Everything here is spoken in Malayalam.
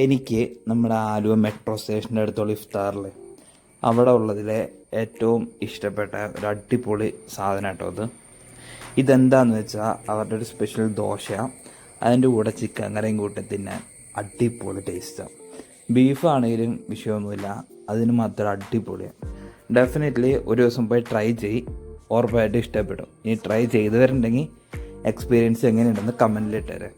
എനിക്ക് നമ്മുടെ ആലുവ മെട്രോ സ്റ്റേഷൻ്റെ അടുത്തുള്ള ഇഫ്താറിൽ അവിടെ ഉള്ളതിലെ ഏറ്റവും ഇഷ്ടപ്പെട്ട ഒരു അടിപൊളി സാധനം കേട്ടോ അത്. ഇതെന്താണെന്ന് വെച്ചാൽ അവരുടെ ഒരു സ്പെഷ്യൽ ദോശ, അതിൻ്റെ കൂടെ ചിക്കൻ കറിയും കൂട്ടി തിന്നാൻ അടിപൊളി ടേസ്റ്റാണ്. ബീഫാണെങ്കിലും വിഷയമൊന്നുമില്ല, അതിന് മാത്രം അടിപൊളിയാണ്. ഡെഫിനറ്റ്ലി ഒരു ദിവസം പോയി ട്രൈ ചെയ്യ്, ഉറപ്പായിട്ട് ഇഷ്ടപ്പെടും. ഇനി ട്രൈ ചെയ്തവരുണ്ടെങ്കിൽ എക്സ്പീരിയൻസ് എങ്ങനെയുണ്ടെന്ന് കമൻറ്റിലിട്ടേരെ.